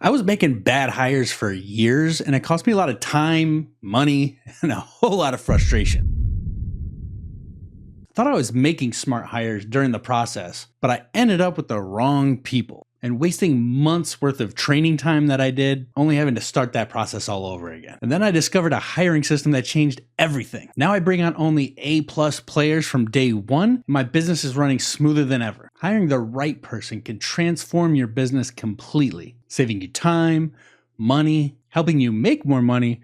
I was making bad hires for years, and it cost me a lot of time, money, and a whole lot of frustration. I thought I was making smart hires during the process, but I ended up with the wrong people and wasting months worth of training time that I did, only having to start that process all over again. And then I discovered a hiring system that changed everything. Now I bring on only A+ players from day one, and my business is running smoother than ever. Hiring the right person can transform your business completely, saving you time, money, helping you make more money,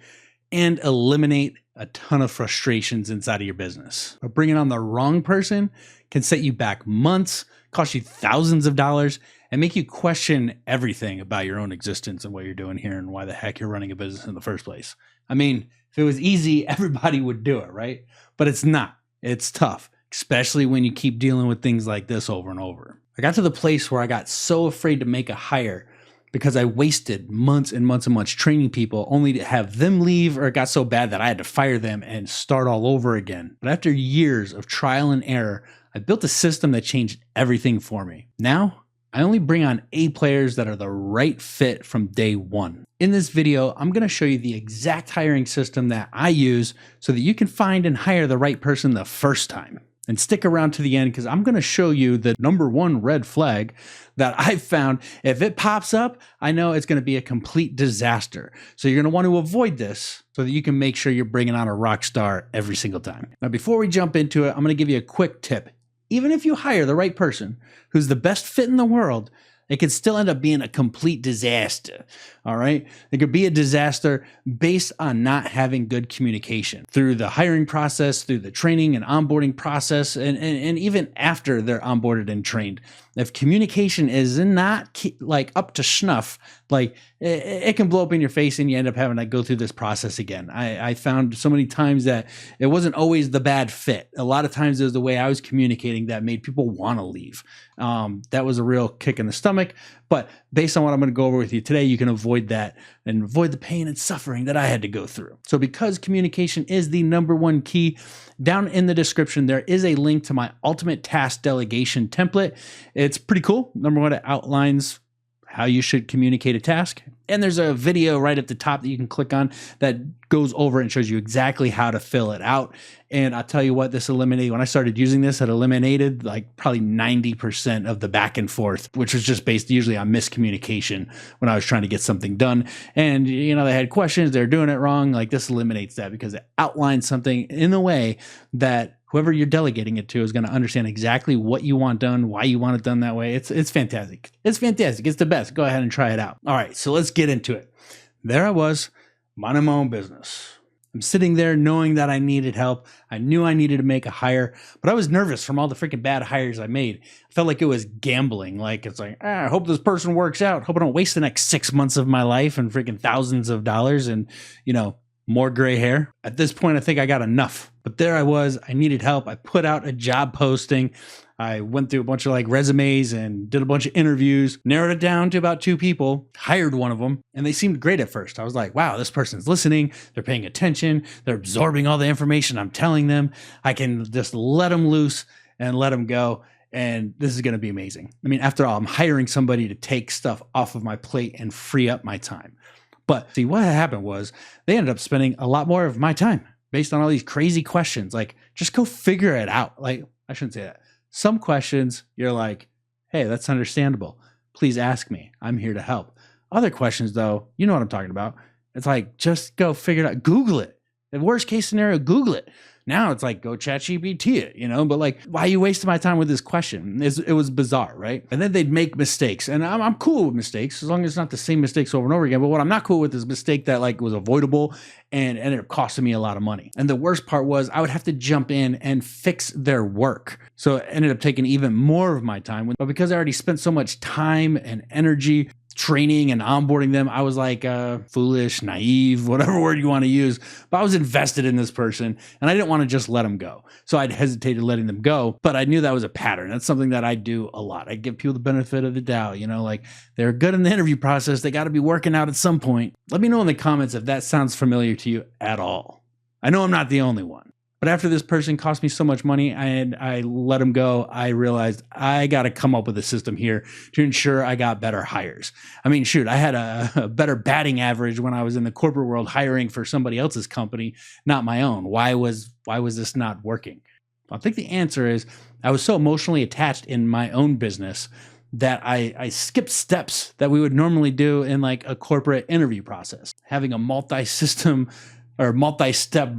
and eliminate a ton of frustrations inside of your business. But bringing on the wrong person can set you back months, cost you thousands of dollars, and make you question everything about your own existence and what you're doing here and why the heck you're running a business in the first place. I mean, if it was easy, everybody would do it, right? But it's not. It's tough, especially when you keep dealing with things like this over and over. I got to the place where I got so afraid to make a hire because I wasted months and months and months training people only to have them leave, or it got so bad that I had to fire them and start all over again. But after years of trial and error, I built a system that changed everything for me. Now, I only bring on A players that are the right fit from day one. In this video, I'm going to show you the exact hiring system that I use so that you can find and hire the right person the first time. And stick around to the end because I'm going to show you the #1 red flag that I've found. If it pops up, I know it's going to be a complete disaster. So you're going to want to avoid this so that you can make sure you're bringing on a rock star every single time. Now, before we jump into it, I'm going to give you a quick tip. Even if you hire the right person who's the best fit in the world, it could still end up being a complete disaster, all right? It could be a disaster based on not having good communication through the hiring process, through the training and onboarding process, and even after they're onboarded and trained. If communication is not like up to snuff, like it can blow up in your face and you end up having to go through this process again. I found so many times that it wasn't always the bad fit. A lot of times it was the way I was communicating that made people want to leave. That was a real kick in the stomach. But based on what I'm going to go over with you today, you can avoid that and avoid the pain and suffering that I had to go through. So because communication is the #1 key, down in the description, there is a link to my ultimate task delegation template. It's pretty cool. #1, it outlines how you should communicate a task. And there's a video right at the top that you can click on that goes over and shows you exactly how to fill it out. And I'll tell you what, this eliminated, when I started using this, it eliminated like probably 90% of the back and forth, which was just based usually on miscommunication when I was trying to get something done. And, you know, they had questions, they're doing it wrong. Like this eliminates that because it outlines something in a way that whoever you're delegating it to is going to understand exactly what you want done, why you want it done that way. It's fantastic. It's fantastic. It's the best. Go ahead and try it out. All right, so let's get into it. There I was, minding my own business. I'm sitting there knowing that I needed help. I knew I needed to make a hire, but I was nervous from all the freaking bad hires I made. I felt like it was gambling. Like it's like, I hope this person works out. Hope I don't waste the next 6 months of my life and freaking thousands of dollars and, you know, more gray hair. At this point, I think I got enough. But there I was. I needed help. I put out a job posting. I went through a bunch of like resumes and did a bunch of interviews, narrowed it down to about 2 people, hired one of them, and they seemed great at first. I was like, wow, this person's listening. They're paying attention. They're absorbing all the information I'm telling them. I can just let them loose and let them go. And this is going to be amazing. I mean, after all, I'm hiring somebody to take stuff off of my plate and free up my time. But see, what happened was they ended up spending a lot more of my time based on all these crazy questions. Like, just go figure it out. Like, I shouldn't say that. Some questions, you're like, hey, that's understandable. Please ask me. I'm here to help. Other questions, though, you know what I'm talking about. It's like, just go figure it out. Google it. The worst case scenario, Google it. Now it's like, go ChatGPT it, you know, but like, why are you wasting my time with this question? It was bizarre, right? And then they'd make mistakes, and I'm cool with mistakes as long as it's not the same mistakes over and over again. But what I'm not cool with is mistake that like was avoidable and ended up costing me a lot of money. And the worst part was I would have to jump in and fix their work. So it ended up taking even more of my time. But because I already spent so much time and energy training and onboarding them, I was like foolish, naive, whatever word you want to use, but I was invested in this person and I didn't want to just let them go. So I'd hesitated letting them go, but I knew that was a pattern. That's something that I do a lot. I give people the benefit of the doubt, you know, like they're good in the interview process. They got to be working out at some point. Let me know in the comments if that sounds familiar to you at all. I know I'm not the only one. But after this person cost me so much money and I let him go, I realized I got to come up with a system here to ensure I got better hires. I mean, shoot, I had a better batting average when I was in the corporate world hiring for somebody else's company, not my own. Why was this not working? I think the answer is I was so emotionally attached in my own business that I skipped steps that we would normally do in like a corporate interview process, having a multi-system or multi-step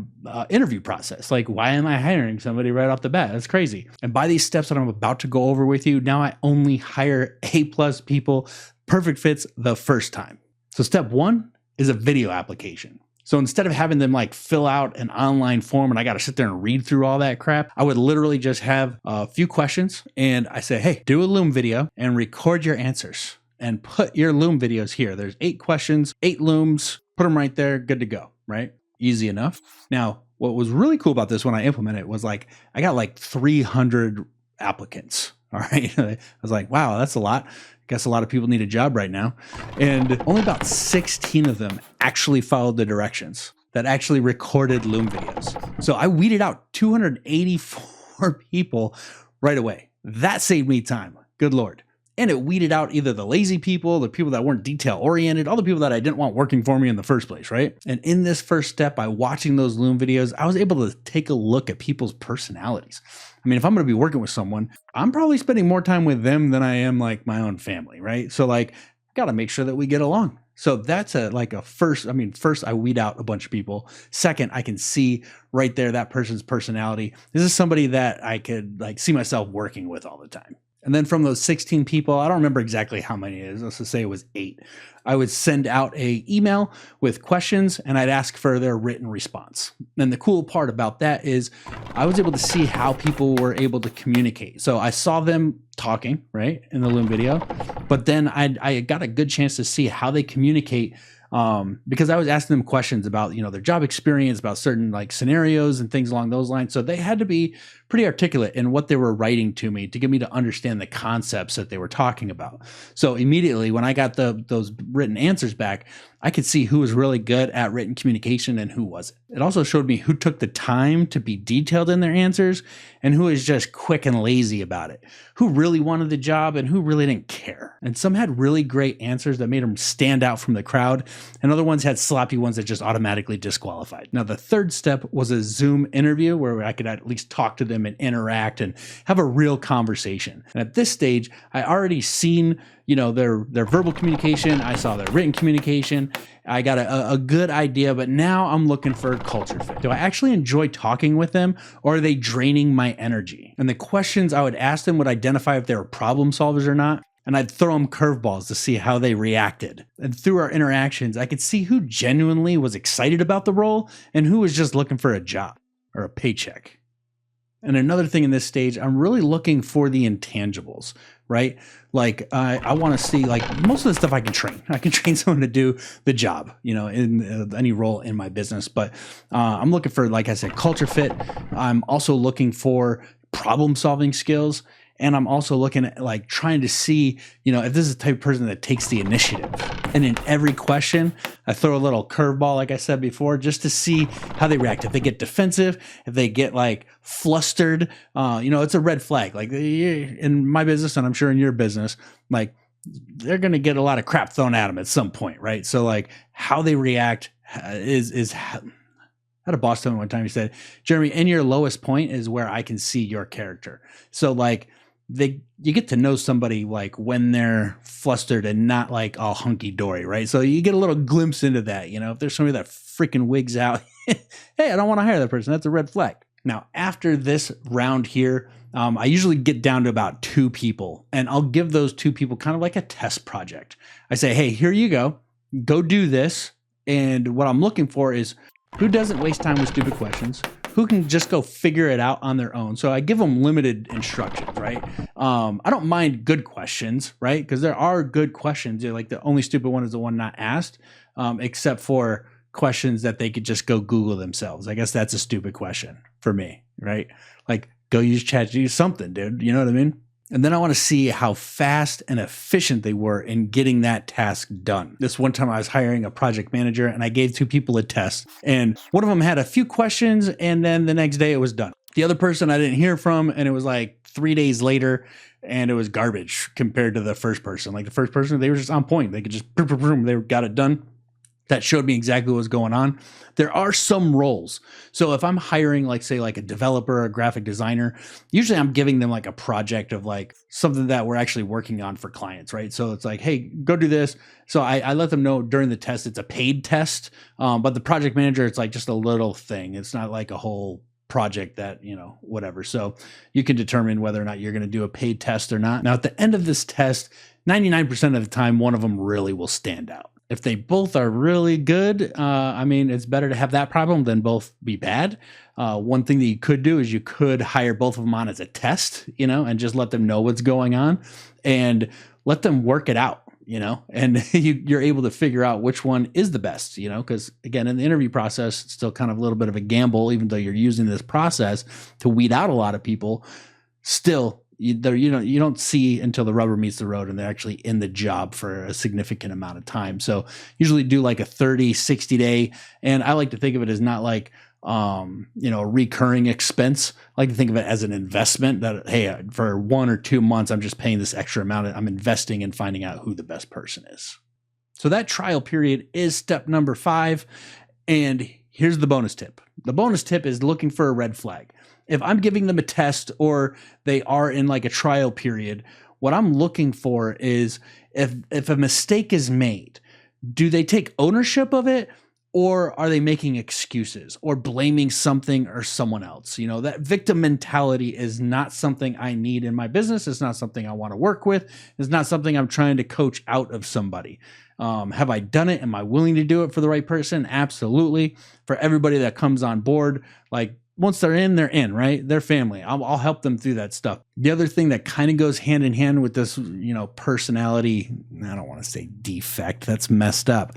interview process. Like, why am I hiring somebody right off the bat? That's crazy. And by these steps that I'm about to go over with you, now I only hire A+ people, perfect fits the first time. So step one is a video application. So instead of having them like fill out an online form and I got to sit there and read through all that crap, I would literally just have a few questions and I say, hey, do a Loom video and record your answers and put your Loom videos here. There's 8 questions, 8 Looms, put them right there, good to go, right? Easy enough. Now, what was really cool about this when I implemented it was like, I got like 300 applicants. All right. I was like, wow, that's a lot. I guess a lot of people need a job right now. And only about 16 of them actually followed the directions that actually recorded Loom videos. So I weeded out 284 people right away. That saved me time. Good Lord. And it weeded out either the lazy people, the people that weren't detail oriented, all the people that I didn't want working for me in the first place, right? And in this first step, by watching those Loom videos, I was able to take a look at people's personalities. I mean, if I'm going to be working with someone, I'm probably spending more time with them than I am like my own family, right? So like, got to make sure that we get along. So that's first I weed out a bunch of people. Second, I can see right there that person's personality. This is somebody that I could like see myself working with all the time. And then from those 16 people, I don't remember exactly how many it is. Let's just say it was 8. I would send out an email with questions and I'd ask for their written response. And the cool part about that is I was able to see how people were able to communicate. So I saw them talking, right, in the Loom video, but then I got a good chance to see how they communicate because I was asking them questions about, their job experience, about certain like scenarios and things along those lines. So they had to be pretty articulate in what they were writing to me to get me to understand the concepts that they were talking about. So immediately when I got those written answers back, I could see who was really good at written communication and who wasn't. It also showed me who took the time to be detailed in their answers and who is just quick and lazy about it, who really wanted the job and who really didn't care. And some had really great answers that made them stand out from the crowd, and other ones had sloppy ones that just automatically disqualified. Now, the third step was a Zoom interview where I could at least talk to them and interact and have a real conversation. And at this stage, I already seen their verbal communication. I saw their written communication. I got a good idea, but now I'm looking for culture fit. Do I actually enjoy talking with them, or are they draining my energy? And the questions I would ask them would identify if they were problem solvers or not. And I'd throw them curveballs to see how they reacted. And through our interactions, I could see who genuinely was excited about the role and who was just looking for a job or a paycheck. And another thing in this stage, I'm really looking for the intangibles, right? Like I want to see like most of the stuff I can train. I can train someone to do the job, in any role in my business. But I'm looking for, like I said, culture fit. I'm also looking for problem solving skills. And I'm also looking at like trying to see, if this is the type of person that takes the initiative. And in every question, I throw a little curveball, like I said before, just to see how they react. If they get defensive, if they get like flustered, it's a red flag. Like in my business, and I'm sure in your business, like they're going to get a lot of crap thrown at them at some point, right? So like how they react is I had a boss tell me one time, he said, Jeremy, in your lowest point is where I can see your character. So like, you get to know somebody like when they're flustered and not like all hunky dory, right? So you get a little glimpse into that. If there's somebody that freaking wigs out, hey, I don't want to hire that person. That's a red flag. Now, after this round here, I usually get down to about 2 people, and I'll give those 2 people kind of like a test project. I say, hey, here you go do this. And what I'm looking for is who doesn't waste time with stupid questions, who can just go figure it out on their own. So I give them limited instructions, right? I don't mind good questions, right? Because there are good questions. Like the only stupid one is the one not asked, except for questions that they could just go Google themselves. I guess that's a stupid question for me, right? Like go use ChatGPT, something, dude. You know what I mean? And then I want to see how fast and efficient they were in getting that task done. This one time I was hiring a project manager and I gave 2 people a test, and one of them had a few questions and then the next day it was done. The other person I didn't hear from, and it was like 3 days later, and it was garbage compared to the first person. Like the first person, they were just on point. They could just, boom, boom, boom, they got it done. That showed me exactly what was going on. There are some roles. So if I'm hiring, like, say, like a developer or a graphic designer, usually I'm giving them like a project of like something that we're actually working on for clients, right? So it's like, hey, go do this. So I let them know during the test, it's a paid test. But the project manager, it's like just a little thing. It's not like a whole project that, whatever. So you can determine whether or not you're going to do a paid test or not. Now, at the end of this test, 99% of the time, one of them really will stand out. If they both are really good, it's better to have that problem than both be bad. One thing that you could do is you could hire both of them on as a test, and just let them know what's going on and let them work it out, and you're able to figure out which one is the best, because again, in the interview process, it's still kind of a little bit of a gamble, even though you're using this process to weed out a lot of people. Still, you don't see until the rubber meets the road and they're actually in the job for a significant amount of time. So usually do like a 30, 60 day. And I like to think of it as not like, a recurring expense. I like to think of it as an investment that, hey, for 1 or 2 months, I'm just paying this extra amount. I'm investing in finding out who the best person is. So that trial period is step number 5. And here's the bonus tip. The bonus tip is looking for a red flag. If I'm giving them a test or they are in like a trial period, what I'm looking for is if a mistake is made, do they take ownership of it, or are they making excuses or blaming something or someone else? That victim mentality is not something I need in my business. It's not something I want to work with. It's not something I'm trying to coach out of somebody. Have I done it? Am I willing to do it for the right person? Absolutely. For everybody that comes on board, like, once they're in, right? They're family. I'll help them through that stuff. The other thing that kind of goes hand in hand with this, personality, I don't want to say defect, that's messed up.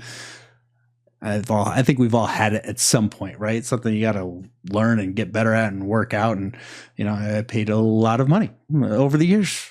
I think we've all had it at some point, right? Something you got to learn and get better at and work out. And, I paid a lot of money over the years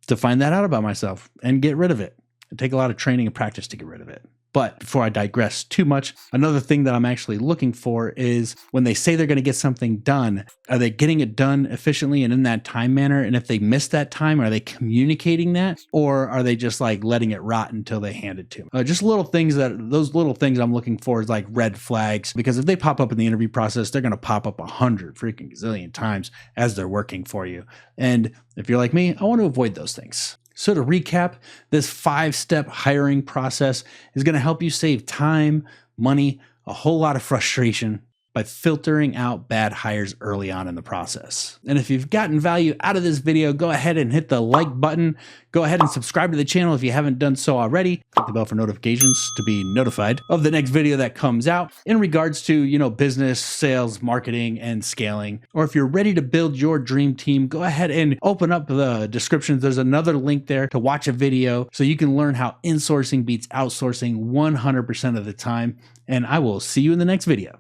to find that out about myself and get rid of it. It take a lot of training and practice to get rid of it. But before I digress too much, another thing that I'm actually looking for is when they say they're going to get something done, are they getting it done efficiently and in that time manner? And if they miss that time, are they communicating that? Or are they just like letting it rot until they hand it to me? Just those little things I'm looking for is like red flags, because if they pop up in the interview process, they're going to pop up 100 freaking gazillion times as they're working for you. And if you're like me, I want to avoid those things. So to recap, this 5-step hiring process is going to help you save time, money, a whole lot of frustration by filtering out bad hires early on in the process. And if you've gotten value out of this video, go ahead and hit the like button. Go ahead and subscribe to the channel if you haven't done so already. Click the bell for notifications to be notified of the next video that comes out in regards to, business, sales, marketing, and scaling. Or if you're ready to build your dream team, go ahead and open up the descriptions. There's another link there to watch a video so you can learn how insourcing beats outsourcing 100% of the time. And I will see you in the next video.